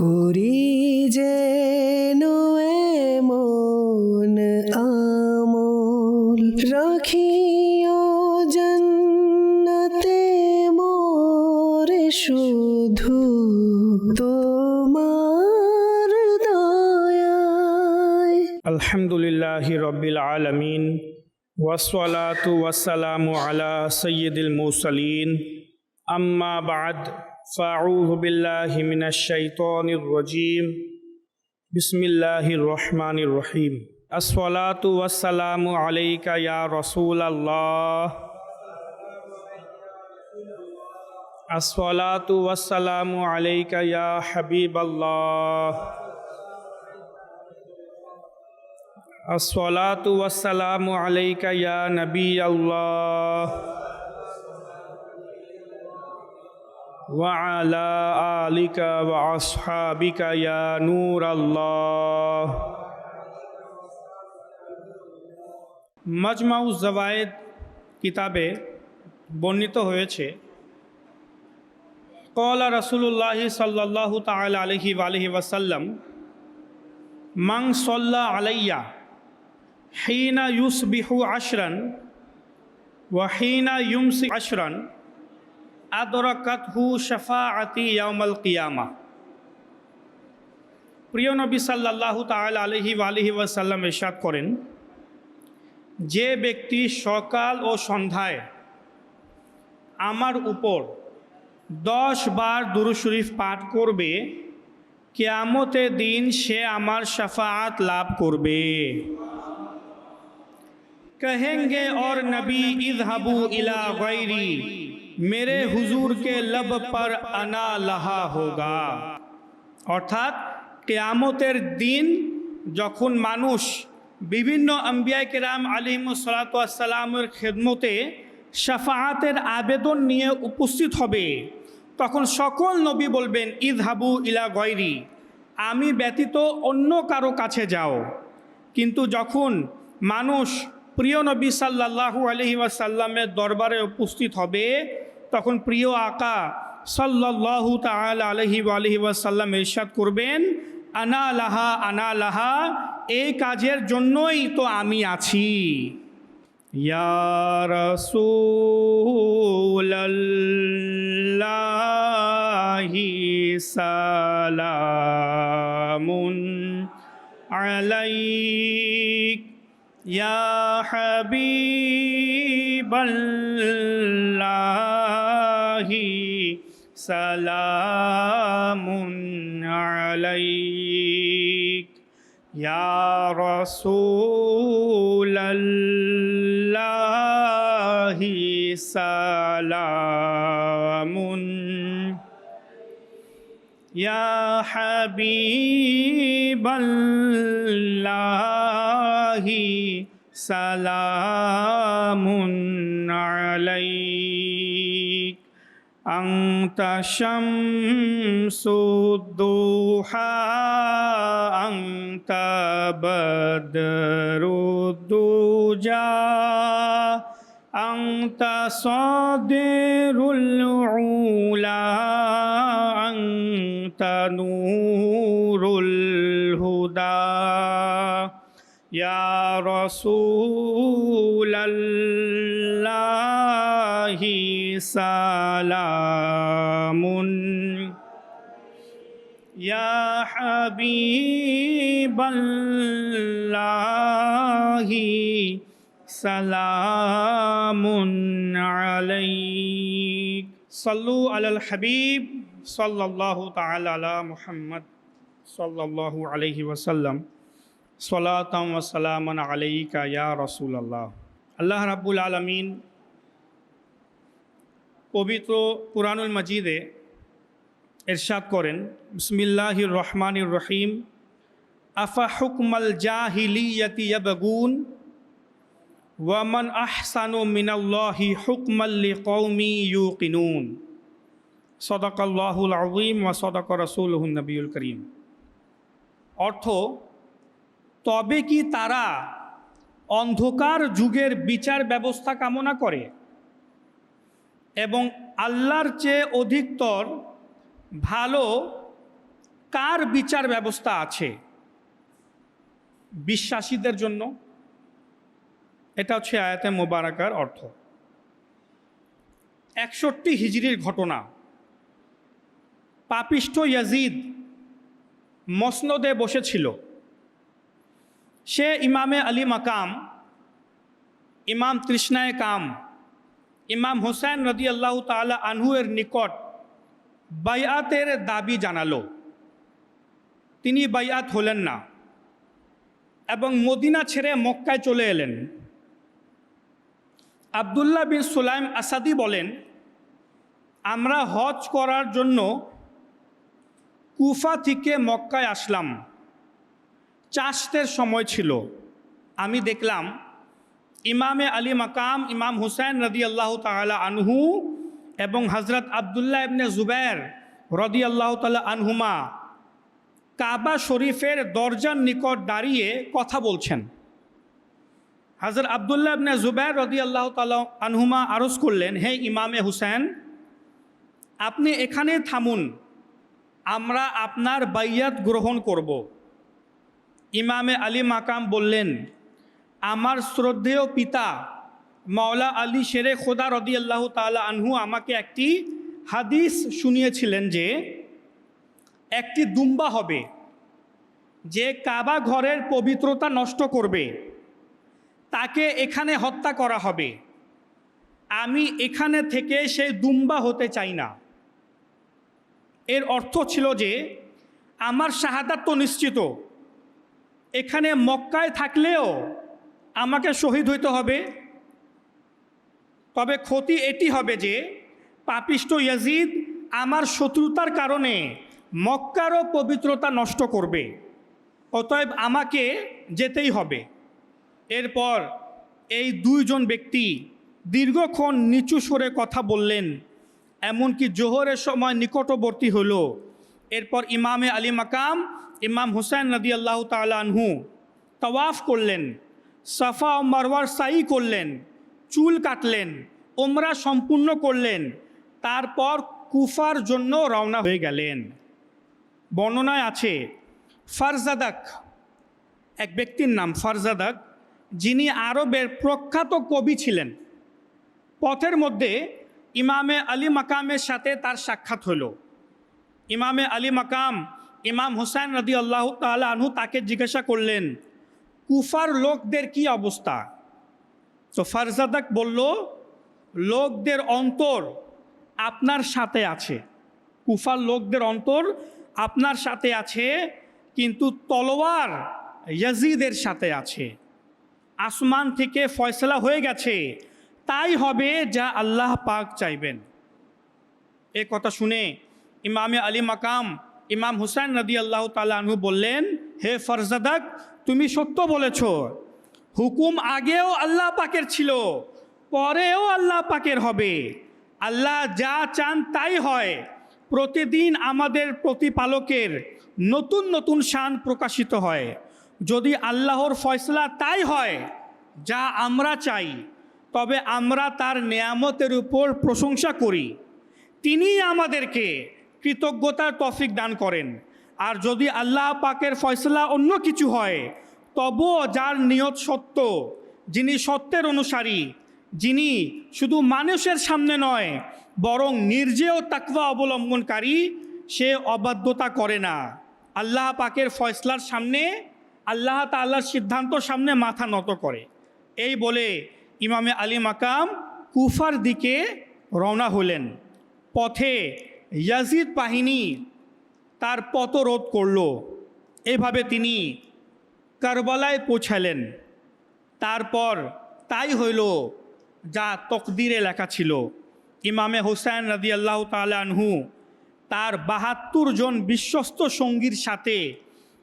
করি যেন এমন আমল রাখিও জান্নাতে মোরে শুধু তোমার দয়ায়। আলহামদুলিল্লাহি রব্বিল আলামিন ওয়াসসালাতু ওয়াসসালামু আলা সাইয়্যিদিল মুরসালিন আম্মা বা'দ ফাআউযু বিল্লাহি মিনাশ শাইতানির রাজীম বিসমিল্লাহির রহমানির রহিম আসসালাতু ওয়াসসালামু আলাইকা ইয়া রাসূলাল্লাহ আসসালাতু ওয়াসসালামু আলাইকা ইয়া হাবিবাল্লাহ আসসালাতু ওয়াসসালামু আলাইকা ইয়া নবী আল্লাহ ওয়া আলা আলিকা ওয়া আসহাবিকা ইয়া নূর আল্লাহ। মাজমাউজ জাওয়ায়েদ কিতাবে বর্ণিত হয়েছে ক্বালা রাসূলুল্লাহ সাল্লাল্লাহু তাআলা আলাইহি ওয়া আলিহি ওয়াসাল্লাম মান সাল্লা আলাইয়া হিনা ইউসবিহু আশরান ওয়া হিনা ইউমসি আশরান আদরাকাতহু শাফাআতি ইয়াউমাল কিয়ামা। প্রিয় নবী সাল্লাল্লাহু তাআলা আলাইহি ওয়া আলিহি ওয়াসাল্লাম ইরশাদ করেন, যে ব্যক্তি সকাল ও সন্ধ্যায় আমার উপর 10 বার দুরূদ শরীফ পাঠ করবে, কিয়ামতের দিন সে আমার শাফাআত লাভ করবে। कहेंगे और नबी इज़हबू इला गैरी, मेरे हुजूर के लब पर अना लहा होगा। অর্থাৎ কিয়ামতের দিন যখন মানুষ বিভিন্ন আম্বিয়া কেরাম আলাইহিমুস সালাতু ওয়াস সালামের খেদমতে শাফাআতের আবেদন নিয়ে উপস্থিত হবে, তখন সকল নবী বলবেন ইযহাবু ইলা গয়রি, আমি ব্যতীত অন্য কারো কাছে যাও। কিন্তু যখন মানুষ প্রিয় নবী সাল্লাল্লাহু আলাইহি ওয়াসাল্লামের দরবারে উপস্থিত হবে, তখন প্রিয় আকা সাল্লাল্লাহু তাআলা আলাইহি ওয়া আলিহি ওয়াসাল্লাম ইরশাদ করবেন, আনা লাহা আনা লাহা, এই কাজের জন্যই তো আমি আছি। ইয়া রাসূলাল্লাহি সালামুন আলাইক ইয়া হাবিবাল্লাহি সালামুন আলাইক ইয়া রাসূলাল্লাহি সালামুন ইয়া হাবিবাল্লাহি সালামুন আলাইক আনতা শামসুদ্দুহা আনতা বদরুদ্দুজা আনতা সাদিরুল উলা আনতা নূরুল হুদা ইয়া রাসূলাল্লাহি সালামুন ইয়া হাবিবাল্লাহি সালামুন আলাইক সাল্লু আলাল হাবিব সাল্লাল্লাহু তাআলা আলা মুহাম্মদ সাল্লাল্লাহু আলাইহি ওয়াসাল্লাম সালাতাম ওয়া সালামান আলাইকা ইয়া রাসূলুল্লাহ। আল্লাহ রাব্বুল আলামিন পবিত্র কুরআনুল মাজিদে ইরশাদ করেন, বিসমিল্লাহির রহমানির রহিম, আফা হুকমাল জাহিলিয়াতি ইয়াবগুন ওয়া মান আহসানু মিনাল্লাহি হুকমান লিকওমি ইউকিনুন। সাদাকাল্লাহুল আযীম ওয়া সাদাকা রাসূলুহুন নবিয়ুল করিম। অর্থ, তবে কি তারা অন্ধকার যুগের বিচার ব্যবস্থা কামনা করে এবং আল্লাহর চেয়ে অধিকতর ভালো কার বিচার ব্যবস্থা আছে? বিশ্বাসীদের জন্য। এটা হচ্ছে আয়াতে মোবারকার অর্থ। 61 হিজরির ঘটনা। পাপিষ্ঠ ইয়াজিদ মসনদে বসেছিল। সে ইমামে আলী মাকাম, ইমাম তৃষ্ণায় কাম, ইমাম হোসেন রাদিয়াল্লাহু তাআলা আনহু এর নিকট বাইআতের দাবি জানালো। তিনি বাইআত হলেন না এবং মদিনা ছেড়ে মক্কায় চলে এলেন। আবদুল্লাহ বিন সুলাইম আসাদি বলেন, আমরা হজ করার জন্য কুফা থেকে মক্কায় আসলাম। চাষের সময় ছিল। আমি দেখলাম ইমামে আলী মাকাম ইমাম হুসাইন রাদিয়াল্লাহু তাআলা আনহু এবং হযরত আবদুল্লাহ ইবনে জুবায়ের রাদিয়াল্লাহু তাআলা আনহুমা কাবা শরীফের দরজার নিকট দাঁড়িয়ে কথা বলছেন। হযরত আবদুল্লাহ ইবনে জুবায়ের রাদিয়াল্লাহু তাআলা আনহুমা আরজ করলেন, হে ইমামে হুসাইন, আপনি এখানে থামুন, আমরা আপনার বাইয়াত গ্রহণ করব। ইমামে আলী মাকাম বললেন, আমার শ্রদ্ধেয় পিতা মাওলা আলী শেরে খোদা রাদিয়াল্লাহু তাআলা আনহু আমাকে একটি হাদিস শুনিয়েছিলেন যে একটি দুম্বা হবে যে কাবা ঘরের পবিত্রতা নষ্ট করবে, তাকে এখানে হত্যা করা হবে। আমি এখানে থেকে সেই দুম্বা হতে চাই না। এর অর্থ ছিল যে আমার শাহাদাত তো নিশ্চিত, এখানে মক্কায় থাকলেও আমাকে শহীদ হইতে হবে। তবে ক্ষতি এটি হবে যে পাপিষ্ঠ ইয়াজিদ আমার শত্রুতার কারণে মক্কারও পবিত্রতা নষ্ট করবে, অতএব আমাকে যেতেই হবে। এরপর এই দুইজন ব্যক্তি দীর্ঘক্ষণ নিচু স্বরে কথা বললেন, এমনকি জোহরের সময় নিকটবর্তী হল। এরপর ইমামে আলী মাকাম ইমাম হুসাইন রাদিয়াল্লাহু তাআলা আনহু তাওয়াফ করলেন, সাফা ও মারওয়ার সাই করলেন, চুল কাটলেন, উমরা সম্পূর্ণ করলেন। তারপর কুফার জন্য রওনা হয়ে গেলেন। বর্ণনায় আছে ফারজাদাক, এক ব্যক্তির নাম ফারজাদাক, যিনি আরবের প্রখ্যাত কবি ছিলেন। পথের মধ্যে ইমামে আলী মাকামের সাথে তার সাক্ষাৎ হল। ইমামে আলী মাকাম ইমাম হুসাইন রাদিয়াল্লাহু তাআলা আনহু তাকে জিজ্ঞাসা করলেন, কুফার লোকদের কি অবস্থা? তো ফারজাদাক বলল, লোকদের অন্তর আপনার সাথে আছে। কুফার লোকদের অন্তর আপনার সাথে আছে, কিন্তু তলোয়ার ইয়াজিদের সাথে আছে। আসমান থেকে ফয়সালা হয়ে গেছে, তাই হবে যা আল্লাহ পাক চাইবেন। এ কথা শুনে ইমামে আলী মাকাম ইমাম হুসাইন রাদিয়াল্লাহু তাআলা আনহু বললেন, হে ফারজাদাক, তুমি সত্য বলেছ। হুকুম আগেও আল্লাহ পাকের ছিল, পরেও আল্লাহ পাকের হবে। আল্লাহ যা চান তাই হয়। প্রতিদিন আমাদের প্রতিপালকের নতুন নতুন শান প্রকাশিত হয়। যদি আল্লাহর ফয়সালা তাই হয় যা আমরা চাই, তবে আমরা তার নেয়ামতের উপর প্রশংসা করি। তিনিই আমাদেরকে কৃতজ্ঞতার তৌফিক দান করেন। আর যদি আল্লাহ পাকের ফয়সালা অন্য কিছু হয়, তবুও যার নিয়ত সত্য, যিনি সত্যের অনুসারী, যিনি শুধু মানুষের সামনে নয় বরং নির্জেয় তাকওয়া অবলম্বনকারী, সে অবাধ্যতা করে না। আল্লাহ পাকের ফয়সালার সামনে, আল্লাহ তাআলার সিদ্ধান্তর সামনে মাথা নত করে। এই বলে ইমামে আলী মাকাম কুফার দিকে রওনা হলেন। পথে ইয়াজিদ বাহিনী তার পথ রোধ করল। এভাবে তিনি কারবালায় পৌঁছালেন। তারপর তাই হইল যা তকদিরে লেখা ছিল। ইমামে হুসাইন রাদিয়াল্লাহু তাআলা আনহু তার ৭২ জন বিশ্বস্ত সঙ্গীর সাথে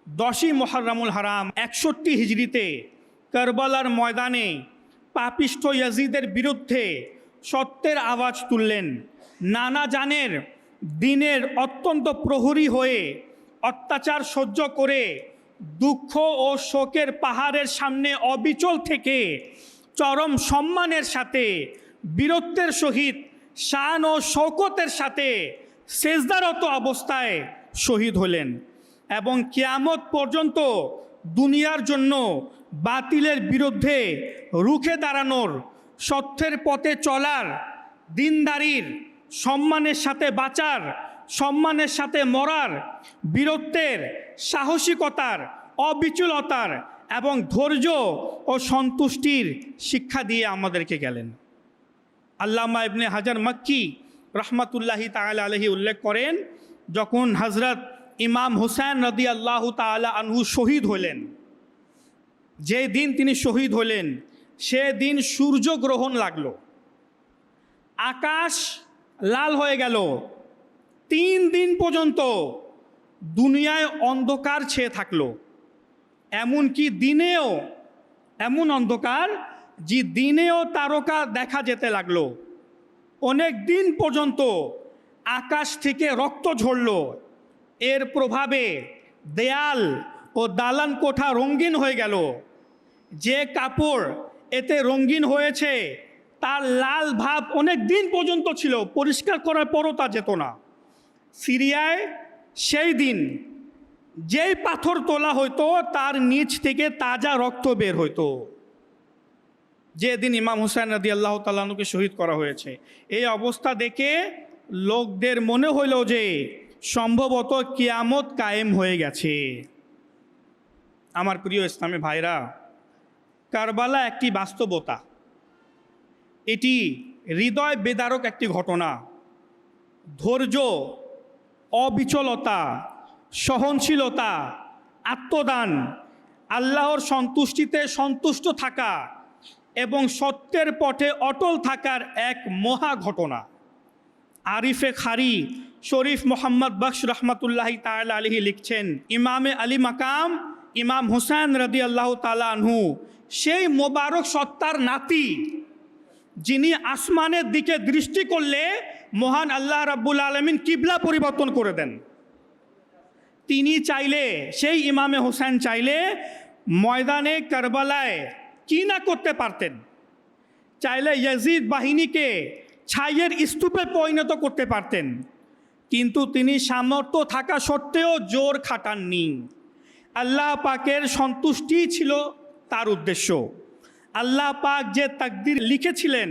10ই মুহররমুল হারাম 61 হিজরিতে কারবালার ময়দানে পাপিষ্ঠ ইয়াজিদের বিরুদ্ধে সত্যের আওয়াজ তুললেন। নানা জানের দিনের অত্যন্ত প্রহরী হয়ে অত্যাচার সহ্য করে দুঃখ ও শোকের পাহাড়ের সামনে অবিচল থেকে চরম সম্মানের সাথে বীরত্বের সহিত শান ও শৌকতের সাথে সেজদারত অবস্থায় শহীদ হলেন। এবং কিয়ামত পর্যন্ত দুনিয়ার জন্য বাতিলের বিরুদ্ধে রুখে দাঁড়ানোর, সত্যের পথে চলার, দিনদারির, সম্মানের সাথে বাঁচার, সম্মানের সাথে মরার, বীরত্বের, সাহসিকতার, অবিচলতার এবং ধৈর্য ও সন্তুষ্টির শিক্ষা দিয়ে আমাদেরকে গেলেন। আল্লামা ইবনে হাজার মক্কি রহমাতুল্লাহি তাআলা আলাইহি উল্লেখ করেন, যখন হযরত ইমাম হুসাইন রাদিয়াল্লাহু তাআলা আনহু শহীদ হলেন, যে দিন তিনি শহীদ হলেন সেদিন সূর্যগ্রহণ লাগলো, আকাশ লাল হয়ে গেল, 3 দিন পর্যন্ত দুনিয়ায় অন্ধকার ছেয়ে থাকলো। এমনকি দিনেও এমন অন্ধকার যে দিনেও তারকা দেখা যেতে লাগলো। অনেক দিন পর্যন্ত আকাশ থেকে রক্ত ঝরল। এর প্রভাবে দেয়াল ও দালান কোঠা রঙিন হয়ে গেল। যে কাপড় এতে রঙিন হয়েছে তার লাল ভাব অনেক দিন পর্যন্ত ছিল, পরিষ্কার করার পরও তা যেত না। সিরিয়ায় সেই দিন যেই পাথর তোলা হইতো তার নিচ থেকে তাজা রক্ত বের হইতো, যেদিন ইমাম হুসাইন রাদিয়াল্লাহু তাআলা আনহুকে শহীদ করা হয়েছে। এই অবস্থা দেখে লোকদের মনে হইল যে সম্ভবত কিয়ামত কায়েম হয়ে গেছে। আমার প্রিয় ইসলামী ভাইরা, কারবালা একটি বাস্তবতা, এটি হৃদয় বেদারক একটি ঘটনা। ধৈর্য, অবিচলতা, সহনশীলতা, আত্মদান, আল্লাহর সন্তুষ্টিতে সন্তুষ্ট থাকা এবং সত্যের পথে অটল থাকার এক মহা ঘটনা। আরিফে খারি শরীফ মোহাম্মদ বখশ রহমতুল্লাহি তাআলা আলাইহি লিখছেন, ইমামে আলী মাকাম ইমাম হুসাইন রাদিয়াল্লাহু তাআলা আনহু সেই মোবারক সত্তার নাতি, যিনি আসমানের দিকে দৃষ্টি করলে মহান আল্লাহ রাব্বুল আলামিন কিবলা পরিবর্তন করে দেন। তিনি চাইলে, সেই ইমামে হোসেন চাইলে ময়দানে কারবালায় কি না করতে পারতেন। চাইলে ইয়াজিদ বাহিনীকে ছাইয়ের স্তূপে পরিণত করতে পারতেন, কিন্তু তিনি সামর্থ্য থাকা সত্ত্বেও জোর খাটাননি। আল্লাহ পাকের সন্তুষ্টি ছিল তার উদ্দেশ্য। আল্লাহ পাক যে তাকদীর লিখেছিলেন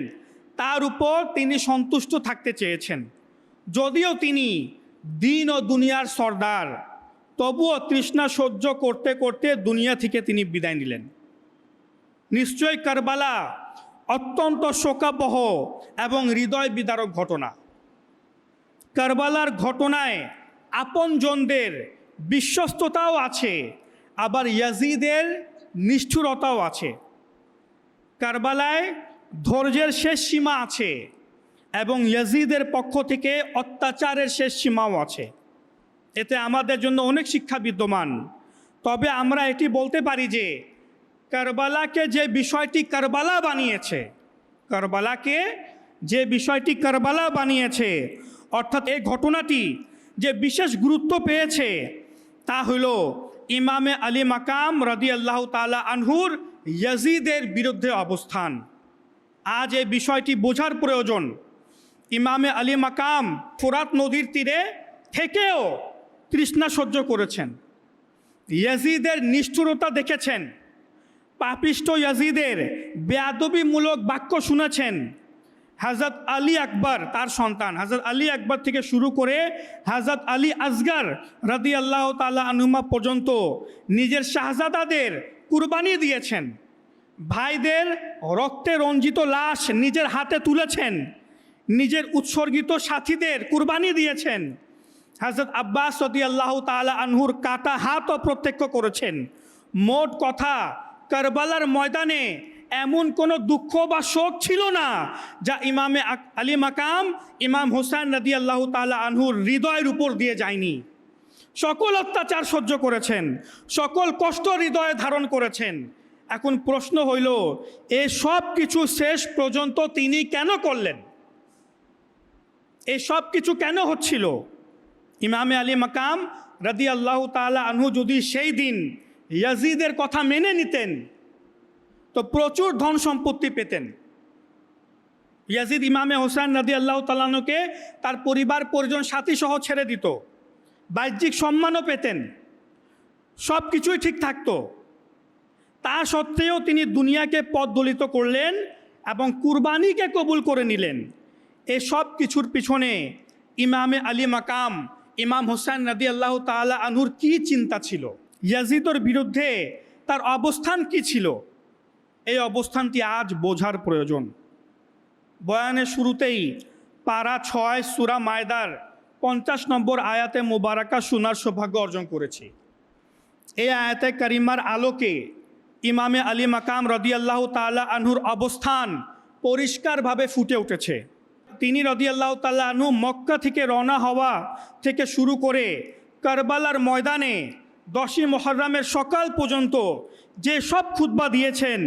তার উপর তিনি সন্তুষ্ট থাকতে চেয়েছেন। যদিও তিনি দিন ও দুনিয়ার সর্দার, তবুও তৃষ্ণা সহ্য করতে করতে দুনিয়া থেকে তিনি বিদায় নিলেন। নিশ্চয় কারবালা অত্যন্ত শোকাবহ এবং হৃদয় বিদারক ঘটনা। কারবালার ঘটনায় আপনজনদের বিশ্বস্ততাও আছে, আবার ইয়াজিদের নিষ্ঠুরতাও আছে। কারবালায় ধৈর্যের শেষ সীমা আছে এবং ইয়াজিদের পক্ষ থেকে অত্যাচারের শেষ সীমাও আছে। এতে আমাদের জন্য অনেক শিক্ষা বিদ্যমান। তবে আমরা এটি বলতে পারি যে কারবালাকে যে বিষয়টি কারবালা বানিয়েছে, কারবালাকে যে বিষয়টি কারবালা বানিয়েছে, অর্থাৎ এই ঘটনাটি যে বিশেষ গুরুত্ব পেয়েছে তা হল ইমামে আলী মাকাম রাদিয়াল্লাহু তাআলা আনহুর ইয়াজিদের বিরুদ্ধে অবস্থান। আজ এই বিষয়টি বোঝার প্রয়োজন। ইমামে আলী মাকাম ফোরাত নদীর তীরে থেকেও তৃষ্ণা সহ্য করেছেন, ইয়াজিদের নিষ্ঠুরতা দেখেছেন, পাপিষ্ট ইয়াজিদের বেয়াদবিমূলক বাক্য শুনেছেন। হযরত আলী আকবর, তার সন্তান হযরত আলী আকবর থেকে শুরু করে হযরত আলী আসগর রাদিয়াল্লাহু তাআলা আনহুমা পর্যন্ত নিজের শাহজাদাদের কুরবানি দিয়েছেন। ভাইদের রক্তে রঞ্জিত লাশ নিজের হাতে তুলেছেন, নিজের উৎসর্গিত সাথীদের কুরবানি দিয়েছেন। হযরত আব্বাস রাদিয়াল্লাহু তাআলা আনহুর কাটা হাতও প্রত্যক্ষ করেছেন। মোট কথা, কারবালার ময়দানে এমন কোনো দুঃখ বা শোক ছিল না যা ইমামে আলী মাকাম ইমাম হুসাইন রাদিয়াল্লাহু তাআলা আনহুর হৃদয়ের উপর দিয়ে যায়নি। সকল অত্যাচার সহ্য করেছেন, সকল কষ্ট হৃদয়ে ধারণ করেছেন। এখন প্রশ্ন হইল, এই সব কিছু শেষ পর্যন্ত তিনি কেন করলেন? এই সব কিছু কেন হচ্ছিল? ইমামে আলী মাকাম রাদিয়াল্লাহু তাআলা আনহু যদি সেই দিন ইয়াজিদের কথা মেনে নিতেন তো প্রচুর ধন সম্পত্তি পেতেন। ইয়াজিদ ইমামে হোসেন রাদিয়াল্লাহু তাআলা আনহুকে তার পরিবার পরিজন সাথী সহ ছেড়ে দিত, বাহ্যিক সম্মানও পেতেন। সব কিছুই ঠিক থাকতো, তা সত্ত্বেও তিনি দুনিয়াকে পথদলিত করলেন এবং কুরবানিকে কবুল করে নিলেন। এই সব কিছুর পিছনে ইমামে আলী মাকাম ইমাম হোসেন রাদিয়াল্লাহু তাআলা আনহুর কী চিন্তা ছিল, ইয়াজিদের বিরুদ্ধে তার অবস্থান কি ছিল, এই অবস্থানটি আজ বোঝার প্রয়োজন। বয়ানের শুরুতেই পারা 6 সূরা মায়দার 50 নম্বর আয়াতে মুবারাকা শোনার সৌভাগ্য অর্জন করেছি। এই আয়াতে কারিমার আলোকে ইমামে আলী মাকাম রাদিয়াল্লাহু তাআলা আনহুর অবস্থান পরিষ্কারভাবে ফুটে উঠেছে। তিনি রাদিয়াল্লাহু তাআলা আনহু মক্কা থেকে রওনা হওয়া থেকে শুরু করে কারবালার ময়দানে 10ই মুহররমের সকাল পর্যন্ত যে সব খুতবা দিয়েছেন,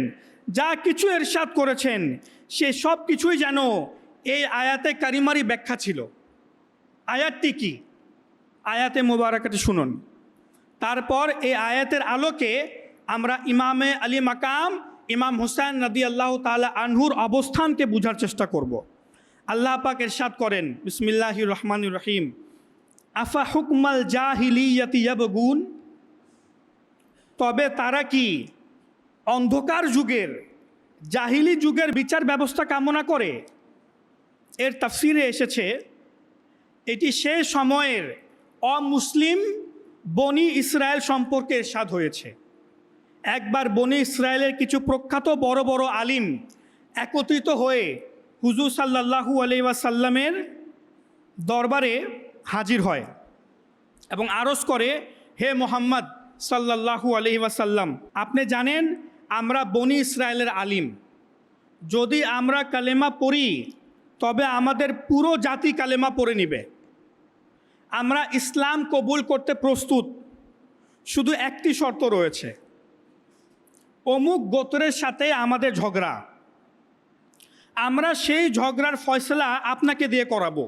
যা কিছু ইরশাদ করেছেন, সে সব কিছুই যেন এই আয়াতে কারিমারই ব্যাখ্যা ছিল। আয়াতটি কি? আয়াতে মুবারাকাটি শুনুন। তারপর এই আয়াতের আলোকে আমরা ইমামে আলী মাকাম ইমাম হোসেন রাদিয়াল্লাহু তাআলা আনহুর অবস্থানকে বোঝার চেষ্টা করব। আল্লাহ পাক ইরশাদ করেন, বিসমিল্লাহির রহমানির রহিম, আফা হুকমাল জাহিলিয়াতি ইয়াবগুন, তবে তারা কি অন্ধকার যুগের, জাহিলি যুগের বিচার ব্যবস্থা কামনা করে? এর তাফসিরে এসেছে এটি সেই সময়ের অমুসলিম বনি ইসরায়েল সম্পর্কে ইরশাদ হয়েছে। একবার বনি ইসরায়েলের কিছু প্রখ্যাত বড় বড় আলিম একত্রিত হয়ে হুজুর সাল্লাল্লাহু আলাইহি ওয়াসাল্লামের দরবারে হাজির হয় এবং আরজ করে, হে মোহাম্মদ সাল্লাল্লাহু আলাইহি ওয়াসাল্লাম, আপনি জানেন আমরা বনি ইসরায়েলের আলিম, যদি আমরা কালেমা পড়ি তবে আমাদের পুরো জাতি কালেমা পড়ে নিবে। আমরা ইসলাম কবুল করতে প্রস্তুত, শুধু একটি শর্ত রয়েছে, অমুক গোত্রের সাথে আমাদের ঝগড়া, আমরা সেই ঝগড়ার ফয়সলা আপনাকে দিয়ে করাবো,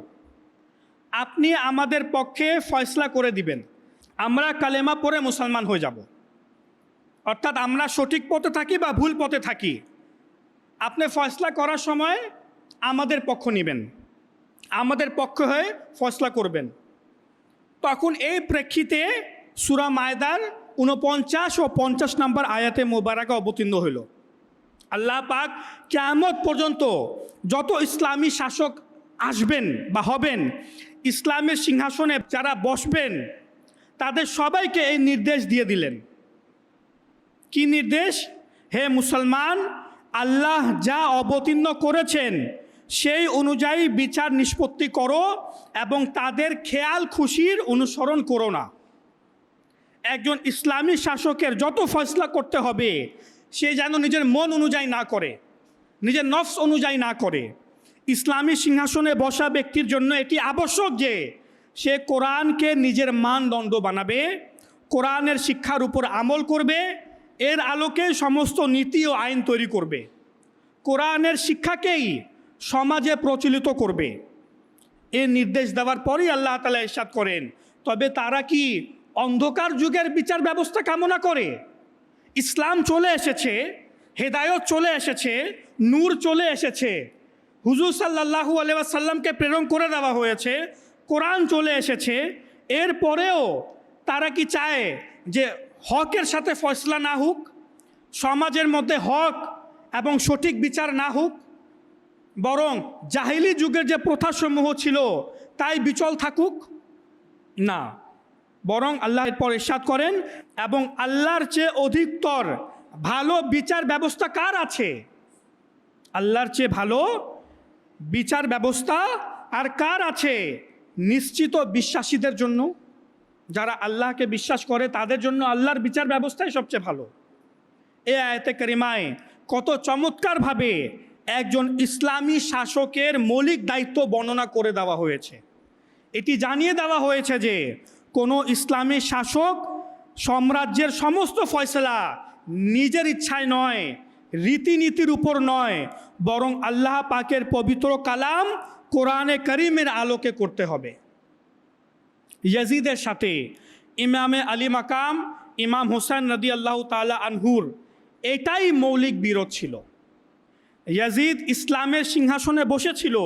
আপনি আমাদের পক্ষে ফয়সলা করে দিবেন, আমরা কালেমা পড়ে মুসলমান হয়ে যাব। অর্থাৎ আমরা সঠিক পথে থাকি বা ভুল পথে থাকি, আপনি ফয়সলা করার সময় আমাদের পক্ষ নেবেন, আমাদের পক্ষ হয়ে ফয়সলা করবেন। তখন এই প্রেক্ষিতে সূরা মায়দার 49 ও 50 নম্বর আয়াতে মোবারকা অবতীর্ণ হইল। আল্লাহ পাক কিয়ামত পর্যন্ত যত ইসলামী শাসক আসবেন বা হবেন, ইসলামের সিংহাসনে যারা বসবেন, তাদের সবাইকে এই নির্দেশ দিয়ে দিলেন। কি নির্দেশ? হে মুসলমান, আল্লাহ যা অবতীর্ণ করেছেন সেই অনুযায়ী বিচার নিষ্পত্তি করো এবং তাদের খেয়াল খুশির অনুসরণ করো না। একজন ইসলামী শাসকের যত ফয়সলা করতে হবে, সে যেন নিজের মন অনুযায়ী না করে, নিজের নফস অনুযায়ী না করে। ইসলামী সিংহাসনে বসা ব্যক্তির জন্য এটি আবশ্যক যে সে কোরআনকে নিজের মানদণ্ড বানাবে, কোরআনের শিক্ষার উপর আমল করবে, এর আলোকে সমস্ত নীতি ও আইন তৈরি করবে, কোরআনের শিক্ষাকেই সমাজে প্রচলিত করবে। এর নির্দেশ দেওয়ার পরই আল্লাহ তাআলা ইরশাদ করেন, তবে তারা কি অন্ধকার যুগের বিচার ব্যবস্থা কামনা করে? ইসলাম চলে এসেছে, হেদায়ত চলে এসেছে, নূর চলে এসেছে, হুজুর সাল্লাল্লাহু আলাইহি ওয়াসাল্লামকে প্রেরণ করে দেওয়া হয়েছে, কোরআন চলে এসেছে, এরপরেও তারা কি চায় যে হকের সাথে ফয়সলা না হোক, সমাজের মধ্যে হক এবং সঠিক বিচার না হোক, বরং জাহিলি যুগের যে প্রথাসমূহ ছিল তাই বিচল থাকুক? না, বরং আল্লাহ এরপর ইরশাদ করেন, এবং আল্লাহর চেয়ে অধিকতর ভালো বিচার ব্যবস্থা কার আছে? আল্লাহর চেয়ে ভালো বিচার ব্যবস্থা আর কার আছে? নিশ্চিত বিশ্বাসীদের জন্য, যারা আল্লাহকে বিশ্বাস করে তাদের জন্য আল্লাহর বিচার ব্যবস্থাই সবচেয়ে ভালো। এই আয়াতে কারিমায় কত চমৎকারভাবে একজন ইসলামী শাসকের মৌলিক দায়িত্ব বর্ণনা করে দেওয়া হয়েছে। এটি জানিয়ে দেওয়া হয়েছে যে কোনো ইসলামী শাসক সাম্রাজ্যের সমস্ত ফয়সলা নিজের ইচ্ছায় নয়, রীতিনীতির উপর নয়, বরং আল্লাহ পাকের পবিত্র কালাম কোরআনে কারিমের আলোকে করতে হবে। ইয়াজিদের সাথে ইমামে আলী মাকাম ইমাম হোসেন রাদিয়াল্লাহু তাআলা আনহুর এটাই মৌলিক বিরোধ ছিল। ইয়াজিদ ইসলামের সিংহাসনে বসেছিল,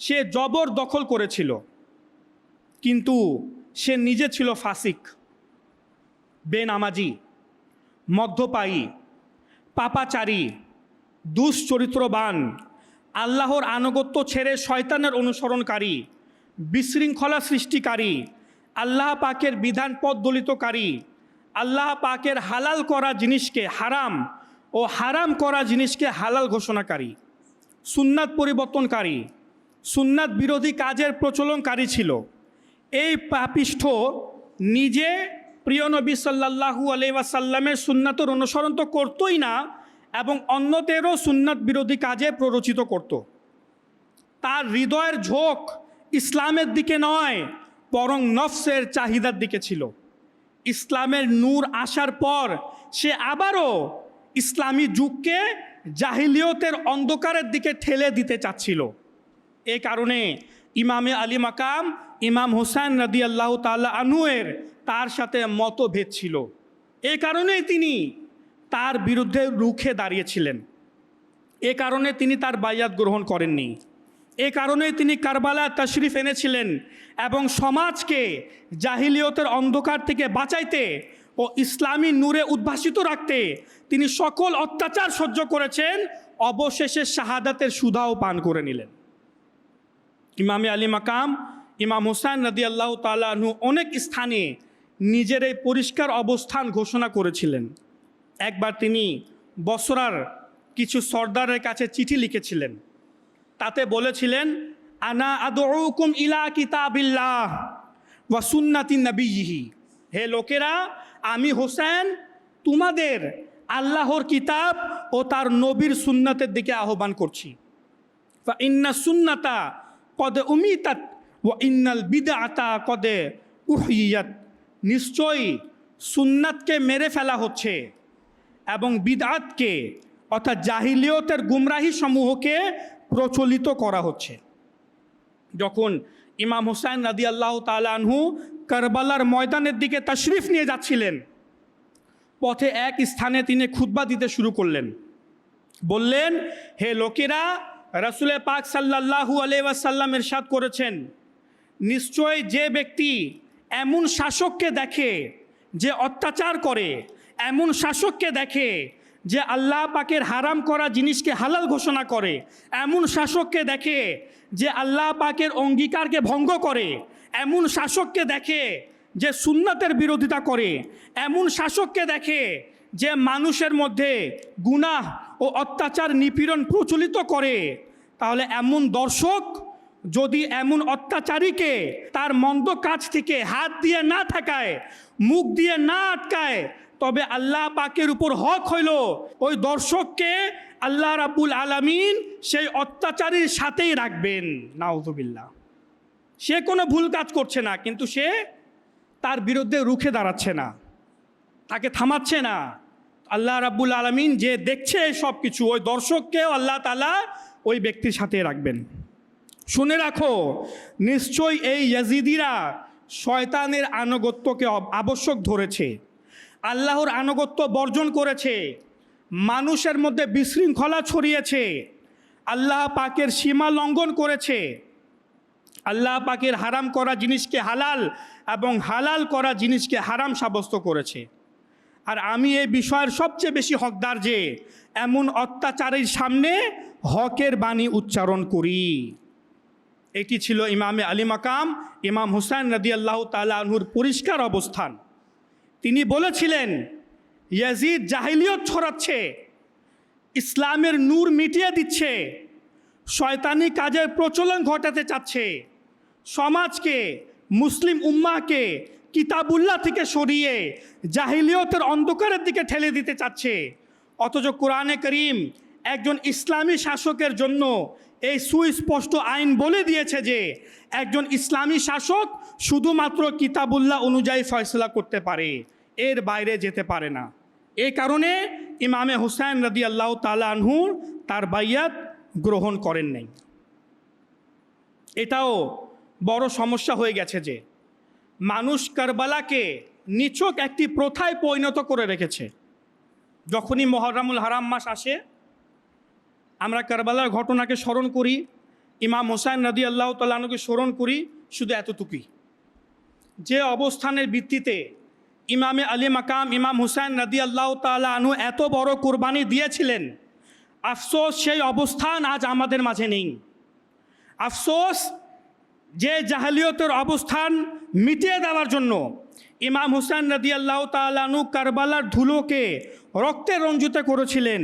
সে জবর দখল করেছিল, কিন্তু সে নিজে ছিল ফাসিক, বেনামাজি, মদ্যপায়ী, পাপাচারী, দুশ্চরিত্রবান, আল্লাহর আনুগত্য ছেড়ে শয়তানের অনুসরণকারী, বিশৃঙ্খলা সৃষ্টিকারী, আল্লাহ পাকের বিধান পথদলিতকারী, আল্লাহ পাকের হালাল করা জিনিসকে হারাম ও হারাম করা জিনিসকে হালাল ঘোষণাকারী, সুন্নাত পরিবর্তনকারী, সুন্নাত বিরোধী কাজের প্রচলনকারী ছিল। এই পাপিষ্ঠ নিজে প্রিয় নবী সাল্লাল্লাহু আলাইহি ওয়াসাল্লামের সুন্নাতের অনুসরণ তো করতোই না, এবং অন্যদেরও সুন্নাত বিরোধী কাজে প্ররোচিত করত। তার হৃদয়ের ঝোঁক ইসলামের দিকে নয়, বরং নফসের চাহিদার দিকে ছিল। ইসলামের নূর আসার পর সে আবারও ইসলামী যুগকে জাহিলিয়তের অন্ধকারের দিকে ঠেলে দিতে চাচ্ছিল। এ কারণে ইমামে আলী মাকাম ইমাম হোসেন রাদিয়াল্লাহু তাআলা আনহুয়ের তার সাথে মতভেদ ছিল। এ কারণেই তিনি তার বিরুদ্ধে রুখে দাঁড়িয়েছিলেন। এ কারণে তিনি তার বাইয়াত গ্রহণ করেননি। এ কারণেই তিনি কারবালা তাশরিফ এনেছিলেন এবং সমাজকে জাহিলিয়তের অন্ধকার থেকে বাঁচাইতে ও ইসলামী নূরে উদ্ভাসিত রাখতে তিনি সকল অত্যাচার সহ্য করেছেন, অবশেষে শাহাদাতের সুধাও পান করে নিলেন। ইমামে আলী মাকাম ইমাম হোসেন রাদিয়াল্লাহু তাআলা আনহু অনেক স্থানে নিজের এই পরিষ্কার অবস্থান ঘোষণা করেছিলেন। একবার তিনি বসরার কিছু সর্দারের কাছে চিঠি লিখেছিলেন। তাতে বলেছিলেন, আনা আদউকুম ইলা কিতাবিল্লাহ ওয়া সুন্নাতি নবিয়্যিহি, হে লোকেরা, আমি হোসেন তোমাদের আল্লাহর কিতাব ও তার নবীর সুন্নাতের দিকে আহ্বান করছি। ফা ইন্না সুন্নাতা কদ উমিতাত ওয়া ইন্নাল বিদআতা কদ উহইয়াত, নিশ্চয়ই সুন্নাতকে মেরে ফেলা হচ্ছে এবং বিদআতকে অর্থাৎ জাহিলিয়তের গুমরাহি সমূহকে প্রচলিত করা হচ্ছে। যখন ইমাম হোসেন রাদিয়াল্লাহু তাআলা আনহু কারবালার ময়দানের দিকে তাশরিফ নিয়ে যাচ্ছিলেন, পথে এক স্থানে তিনি খুতবা দিতে শুরু করলেন। বললেন, হে লোকেরা, রাসূল পাক সাল্লাল্লাহু আলাইহি ওয়াসাল্লাম ইরশাদ করেছেন, নিশ্চয় যে ব্যক্তি এমন শাসককে দেখে যে অত্যাচার করে, এমন শাসককে দেখে যে আল্লাহ পাকের হারাম করা জিনিসকে হালাল ঘোষণা করে, এমন শাসককে দেখে যে আল্লাহ পাকের অঙ্গীকারকে ভঙ্গ করে, এমন শাসককে দেখে যে সুন্নাতের বিরোধিতা করে, এমন শাসককে দেখে যে মানুষের মধ্যে গুনাহ ও অত্যাচার নিপীড়ন প্রচলিত করে, তাহলে এমন দর্শক যদি এমন অত্যাচারীকে তার মন্দ কাজ থেকে হাত দিয়ে না ঠেকায়, মুখ দিয়ে না আটকায়, তবে আল্লাহ পাকের উপর হক হইল ওই দর্শককে আল্লাহ রাব্বুল আলামিন সেই অত্যাচারীর সাথেই রাখবেন। নাউযুবিল্লাহ। সে কোনো ভুল কাজ করছে না, কিন্তু সে তার বিরুদ্ধে রুখে দাঁড়াচ্ছে না, তাকে থামাচ্ছে না। আল্লাহ রাব্বুল আলামিন যে দেখছে সব কিছু, ওই দর্শককেও আল্লাহ তাআলা ওই ব্যক্তির সাথে রাখবেন। শুনে রাখো, নিশ্চয়ই এই ইয়াজিদিরা শয়তানের আনুগত্যকে আবশ্যক ধরেছে, আল্লাহর আনুগত্য বর্জন করেছে, মানুষের মধ্যে বিশৃঙ্খলা ছড়িয়েছে, আল্লাহ পাকের সীমা লঙ্ঘন করেছে, আল্লাহ পাকের হারাম করা জিনিসকে হালাল এবং হালাল করা জিনিসকে হারাম সাব্যস্ত করেছে। আর আমি এই বিষয়ের সবচেয়ে বেশি হকদার যে এমন অত্যাচারের সামনে হকের বাণী উচ্চারণ করি। এটি ছিল ইমামে আলী মাকাম ইমাম হোসেন রাদিয়াল্লাহু তাআলা আনহুর পরিষ্কার অবস্থান। তিনি বলেছিলেন, ইয়াজিদ জাহিলিয়ত ছড়াচ্ছে, ইসলামের নূর মিটিয়ে দিচ্ছে, শয়তানি কাজের প্রচলন ঘটাতে চাচ্ছে, সমাজকে, মুসলিম উম্মাহকে কিতাবুল্লাহ থেকে সরিয়ে জাহিলিয়তের অন্ধকারের দিকে ঠেলে দিতে চাচ্ছে। অথচ কোরআনে করিম একজন ইসলামী শাসকের জন্য এই সুস্পষ্ট আইন বলে দিয়েছে যে একজন ইসলামী শাসক শুধুমাত্র কিতাবুল্লাহ অনুযায়ী ফয়সলা করতে পারে, এর বাইরে যেতে পারে না। এই কারণে ইমামে হোসেন রাদিয়াল্লাহু তাআলা আনহু তার বাইয়াত গ্রহণ করেন নাই। এটাও বড় সমস্যা হয়ে গেছে যে মানুষ কারবালাকে নিছক একটি প্রথায় পরিণত করে রেখেছে। যখনই মুহররমুল হারাম মাস আসে, আমরা কারবালার ঘটনাকে স্মরণ করি, ইমাম হোসেন রাদিয়াল্লাহু তাআলা আনহুকে স্মরণ করি, শুধু এতটুকুই, যে অবস্থানের ভিত্তিতে ইমামে আলী মাকাম ইমাম হুসাইন রাদিয়াল্লাহু তাআলা আনহু এত বড় কুরবানি দিয়েছিলেন, আফসোস সেই অবস্থান আজ আমাদের মাঝে নেই। আফসোস যে জাহেলিয়তের অবস্থান মিটিয়ে দেওয়ার জন্য ইমাম হুসাইন রাদিয়াল্লাহু তাআলা আনহু কারবালার ধুলোকে রক্তে রঞ্জিত করেছিলেন,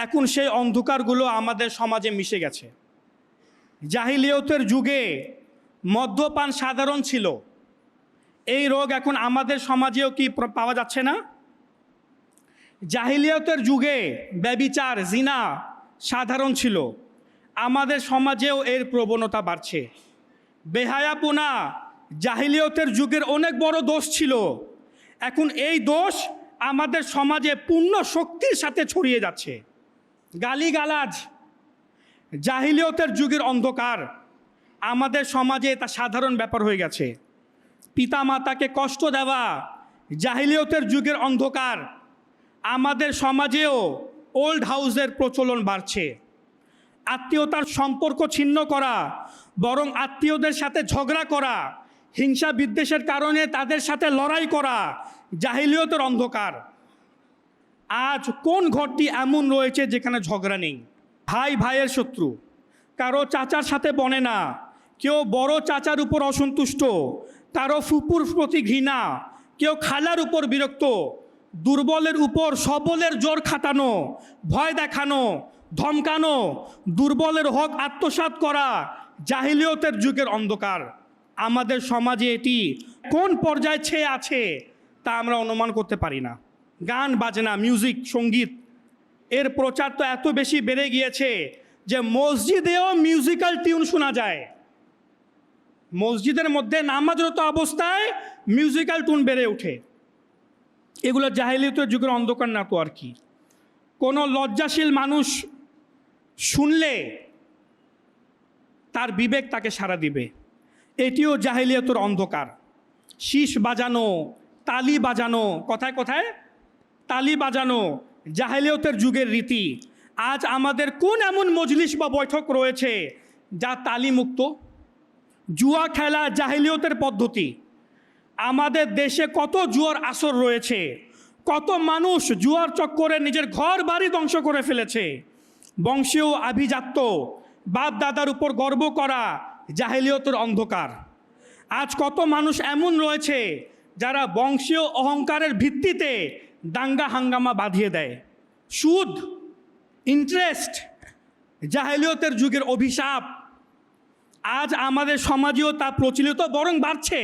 এখন সেই অন্ধকারগুলো আমাদের সমাজে মিশে গেছে। জাহিলিয়তের যুগে মদ্যপান সাধারণ ছিল, এই রোগ এখন আমাদের সমাজেও কি পাওয়া যাচ্ছে না? জাহিলিয়তের যুগে ব্যভিচার জিনা সাধারণ ছিল, আমাদের সমাজেও এর প্রবণতা বাড়ছে। বেহায়াপনা জাহিলিয়তের যুগের অনেক বড় দোষ ছিল, এখন এই দোষ আমাদের সমাজে পূর্ণ শক্তির সাথে ছড়িয়ে যাচ্ছে। গালিগালাজ জাহিলিয়তের যুগের অন্ধকার, আমাদের সমাজে তা সাধারণ ব্যাপার হয়ে গেছে। পিতামাতাকে কষ্ট দেওয়া জাহিলিয়তের যুগের অন্ধকার, আমাদের সমাজেও ওল্ড হাউসের প্রচলন বাড়ছে। আত্মীয়তার সম্পর্ক ছিন্ন করা, বরং আত্মীয়দের সাথে ঝগড়া করা, হিংসা বিদ্বেষের কারণে তাদের সাথে লড়াই করা জাহিলিয়তের অন্ধকার। আজ কোন ঘরটি এমন রয়েছে যেখানে ঝগড়া নেই? ভাই ভাইয়ের শত্রু, কারো চাচার সাথে বনে না, কেউ বড় চাচার উপর অসন্তুষ্ট, কারো ফুপুর প্রতি ঘৃণা, কেউ খালার উপর বিরক্ত, দুর্বলের উপর সবলের জোর খাটানো, ভয় দেখানো, ধমকানো, দুর্বলের হক আত্মসাৎ করা জাহিলিয়তের যুগের অন্ধকার। আমাদের সমাজে এটি কোন পর্যায়ে ছেয়ে আছে তা আমরা অনুমান করতে পারি না। গান বাজনা, মিউজিক, সঙ্গীত এর প্রচার তো এত বেশি বেড়ে গিয়েছে যে মসজিদেও মিউজিক্যাল টিউন শোনা যায়। মসজিদের মধ্যে নামাজরত অবস্থায় মিউজিক্যাল টিউন বেড়ে ওঠে। এগুলো জাহিলিয়তের যুগের অন্ধকার না তো আর কি? কোনো লজ্জাশীল মানুষ শুনলে তার বিবেক তাকে সাড়া দিবে, এটিও জাহিলিয়তের অন্ধকার। শীষ বাজানো, তালি বাজানো, কথায় কথায় তালি বাজানো জাহিলিয়তের যুগের রীতি। আজ আমাদের কোন এমন মজলিস বা বৈঠক রয়েছে যা তালিমুক্ত? জুয়া খেলা জাহিলিয়তের পদ্ধতি। আমাদের দেশে কত জুয়ার আসর রয়েছে, কত মানুষ জুয়ার চক্করে নিজের ঘর বাড়ি ধ্বংস করে ফেলেছে। বংশীয় আভিজাত্য, বাপ দাদার উপর গর্ব করা জাহিলিয়তের অন্ধকার। আজ কত মানুষ এমন রয়েছে যারা বংশীয় অহংকারের ভিত্তিতে দাঙ্গা হাঙ্গামা বাঁধিয়ে দেয়। সুদ, ইন্টারেস্ট জাহিলিয়তের যুগের অভিশাপ। আজ আমাদের সমাজেও তা প্রচলিত, বরং বাড়ছে,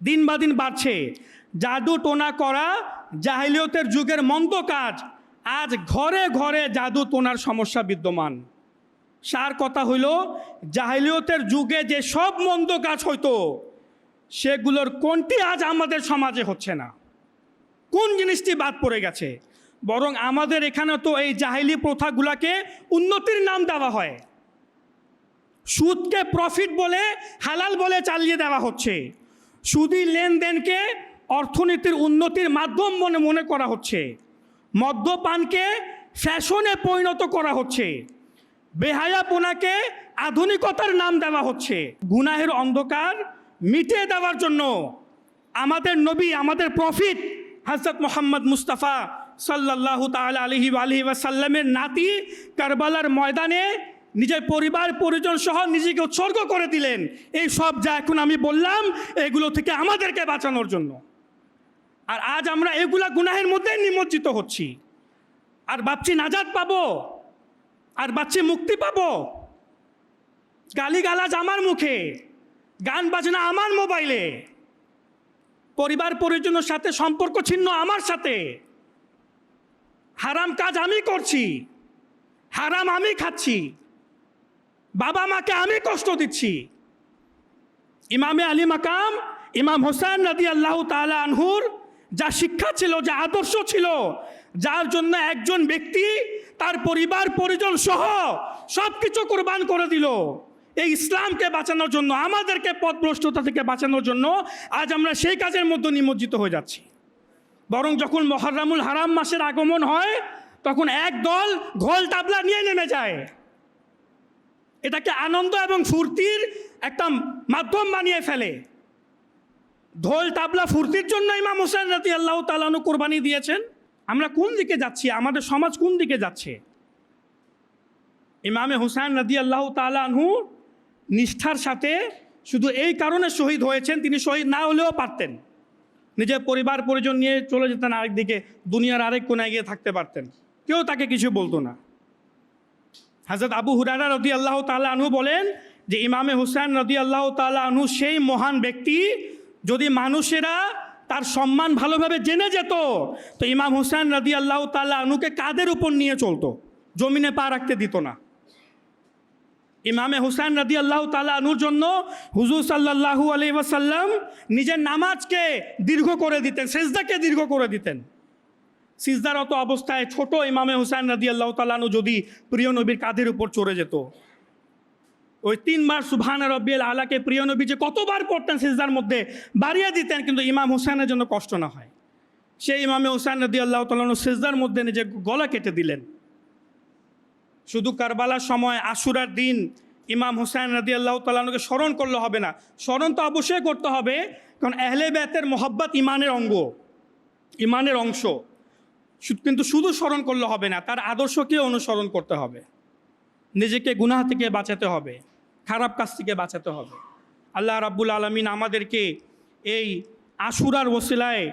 দিন বা দিন বাড়ছে। জাদু টোনা করা জাহিলিয়তের যুগের মন্দ কাজ, আজ ঘরে ঘরে জাদু টোনার সমস্যা বিদ্যমান। সার কথা হইল, জাহিলিয়তের যুগে যে সব মন্দ কাজ হইতো সেগুলোর কোনটি আজ আমাদের সমাজে হচ্ছে না? কোন জিনিসটি বাদ পড়ে গেছে? বরং আমাদের এখানে তো এই জাহিলি প্রথাগুলাকে উন্নতির নাম দেওয়া হয়। সুদকে প্রফিট বলে, হালাল বলে চালিয়ে দেওয়া হচ্ছে। সুদী লেনদেনকে অর্থনীতির উন্নতির মাধ্যম মনে করা হচ্ছে। মদ্যপানকে ফ্যাশনে পরিণত করা হচ্ছে। বেহায়াপনাকে আধুনিকতার নাম দেওয়া হচ্ছে। গুনাহের অন্ধকার মিটিয়ে দেওয়ার জন্য আমাদের নবী, আমাদের প্রফিট হযরত মুহাম্মদ মুস্তাফা সাল্লাল্লাহু তাআলা আলাইহি ওয়াসাল্লামের নাতি কারবালার ময়দানে নিজের পরিবার পরিজন সহ নিজেকে উৎসর্গ করে দিলেন। এই সব যা এখন আমি বললাম, এগুলো থেকে আমাদেরকে বাঁচানোর জন্য। আর আজ আমরা এগুলা গুনাহের মধ্যে নিমজ্জিত হচ্ছি, আর ভাবছি নাজাত পাবো, আর ভাবছি মুক্তি পাবো। গালিগালাজ আমার মুখে, গান বাজনা আমার মোবাইলে, পরিবার পরিজনের সাথে সম্পর্ক ছিন্ন আমার সাথে, হারাম কাজ আমি করছি, হারাম আমি খাচ্ছি, বাবা মাকে আমি কষ্ট দিচ্ছি। ইমামে আলী মাকাম ইমাম হোসেন রাদিয়াল্লাহু তাআলা আনহুর যা শিক্ষা ছিল, যা আদর্শ ছিল, যার জন্য একজন ব্যক্তি তার পরিবার পরিজন সহ সব কিছু কোরবান করে দিল এই ইসলামকে বাঁচানোর জন্য, আমাদেরকে পথভ্রষ্টতা থেকে বাঁচানোর জন্য, আজ আমরা সেই কাজের মধ্যে নিমজ্জিত হয়ে যাচ্ছি। বরং যখন মুহররমুল হারাম মাসের আগমন হয়, তখন এক দল ঘোল তাবলা নিয়ে নেমে যায়, এটাকে আনন্দ এবং ফুর্তির একটা মাধ্যম বানিয়ে ফেলে। ঢোল তাবলা ফুর্তির জন্য ইমাম হোসেন রাদিয়াল্লাহু তাআলা আনহু কোরবানি দিয়েছেন? আমরা কোন দিকে যাচ্ছি? আমাদের সমাজ কোন দিকে যাচ্ছে? ইমামে হুসাইন রাদিয়াল্লাহু তাআলা আনহু নিষ্ঠার সাথে শুধু এই কারণে শহীদ হয়েছেন, তিনি শহীদ না হলেও পারতেন, নিজের পরিবার পরিজন নিয়ে চলে যেতেন আরেকদিকে, দুনিয়ার আরেক কোনায় গিয়ে থাকতে পারতেন, কেউ তাকে কিছু বলতো না। হযরত আবু হুরায়রা রাদিয়াল্লাহু তাআলা আনহু বলেন যে ইমামে হুসাইন রাদিয়াল্লাহু তাআলা আনহু সেই মহান ব্যক্তি, যদি মানুষেরা তার সম্মান ভালোভাবে জেনে যেত তো ইমাম হুসাইন রাদিয়াল্লাহু তাআলা আনহুকে কাঁধের উপর নিয়ে চলতো, জমিনে পা রাখতে দিত না। ইমামে হুসাইন রাদিয়াল্লাহু তাআলা আনহুর জন্য হুজুর সাল্লাল্লাহু আলাইহি ওয়াসাল্লাম নিজের নামাজকে দীর্ঘ করে দিতেন, সেজদাকে দীর্ঘ করে দিতেন। সিজদারত অবস্থায় ছোট ইমামে হুসাইন রাদিয়াল্লাহু তাআলা আনহু যদি প্রিয় নবীর কাঁধের উপর চড়ে যেত, ওই 3 বার সুবহান রাব্বিয়াল আলাকে প্রিয় নবী যে কতবার পড়তেন সিজদার মধ্যে বাড়িয়ে দিতেন, কিন্তু ইমাম হুসাইনের জন্য কষ্ট না হয়। সেই ইমামে হুসাইন রাদিয়াল্লাহু তাআলা আনহু সিজদার মধ্যে নিজে গলা কেটে দিলেন। শুধু কারবালার সময় আশুরার দিন ইমাম হুসাইন রাদিয়াল্লাহু তাআলা আনহুকে স্মরণ করলে হবে না, স্মরণ তো অবশ্যই করতে হবে, কারণ আহলে বাইতের মোহাব্বত ইমানের অঙ্গ, ইমানের অংশ। কিন্তু শুধু স্মরণ করলে হবে না, তার আদর্শকে অনুসরণ করতে হবে, নিজেকে গুনাহ থেকে বাঁচাতে হবে, খারাপ কাজ থেকে বাঁচাতে হবে। আল্লাহ রাব্বুল আলামিন আমাদেরকে এই আশুরার ওসিলায়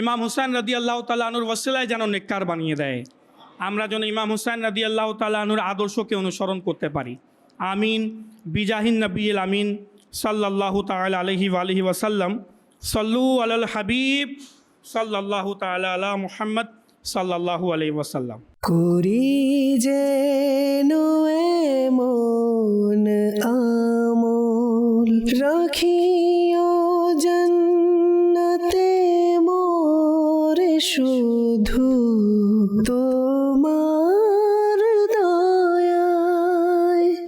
ইমাম হুসাইন রাদিয়াল্লাহু তাআলা আনহুর ওসিলায় যেন নেককার বানিয়ে দেয়, আমরা যেন ইমাম হুসাইন রাদিয়াল্লাহু তাআলা আনহুর আদর্শকে অনুসরণ করতে পারি। আমিন বিজাহিন নবিয়িল আমিন সাল্লাল্লাহু তাআলা আলাইহি ওয়া আলিহি ওয়াসাল্লাম। সাল্লু আলাল হাবিব সাল্লাল্লাহু তাআলা আলা মুহাম্মদ সাল্লাল্লাহু আলাইহি ওয়াসাল্লাম। করি যেন এমন আমল রাখিও জান্নাতে মোরে শুধু তোমার